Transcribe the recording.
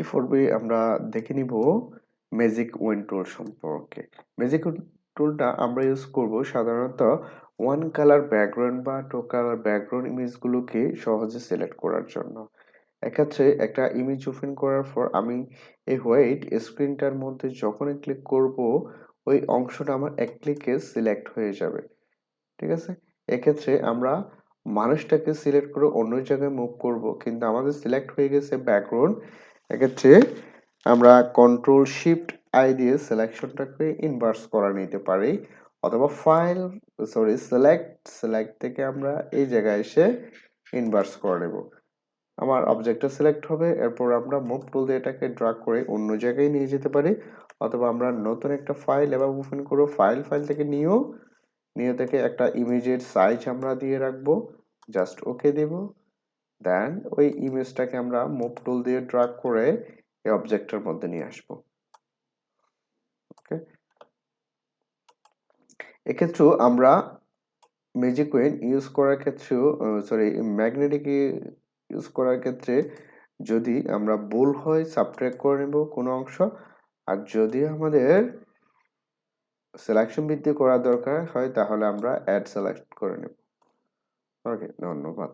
পূর্বে আমরা দেখে নিব ম্যাজিক ওয়েন টুল সম্পর্কে। ম্যাজিক টুলটা আমরা ইউজ করব সাধারণত ওয়ান কালার ব্যাকগ্রাউন্ড বা টু কালার ব্যাকগ্রাউন্ড ইমেজগুলোকে সহজে সিলেক্ট করার জন্য। এক্ষেত্রে একটা ইমেজ ওপেন করার পর আমি এই হোয়াইট স্ক্রিনটার মধ্যে যখনই ক্লিক করব ওই অংশটা আমার এক ক্লিকে সিলেক্ট হয়ে যাবে। ঠিক আছে? এক্ষেত্রে আমরা মানুষটাকে সিলেক্ট করে অন্য জায়গায় মুভ করব, কিন্তু আমাদের সিলেক্ট হয়ে গেছে ব্যাকগ্রাউন্ড। এক্ষেত্রে আমরা কন্ট্রোল শিফট আই দিয়ে সিলেকশনটাকে ইনভার্স করা নিতে পারি, অথবা সিলেক্ট থেকে আমরা এই জায়গায় এসে ইনভার্স করে নেব। আমার অবজেক্টটা সিলেক্ট হবে, এরপর আমরা মুভ টুল দিয়ে এটাকে ড্র্যাগ করে অন্য জায়গায় নিয়ে যেতে পারি, অথবা আমরা নতুন একটা ফাইল এবার ওপেন করব, ফাইল থেকে নিয়ে থেকে একটা ইমেজের সাইজ আমরা দিয়ে রাখবো, জাস্ট ওকে দেব। দেন ওই ইমেজটাকে আমরা মুভ টুল দিয়ে ড্র্যাগ করে এই অবজেক্টের মধ্যে নিয়ে আসবো। ওকে, এক্ষেত্রেও আমরা ম্যাজিক ওয়েন ইউজ করার ক্ষেত্রেও ম্যাগনেটিক ইউজ করার ক্ষেত্রে যদি আমরা ভুল হয় সাবট্রাক্ট করে নেব কোনো অংশ, আর যদি আমাদের সিলেকশন বৃদ্ধি করা দরকার হয় তাহলে আমরা অ্যাড সিলেক্ট করে নেব। ওকে, ধন্যবাদ।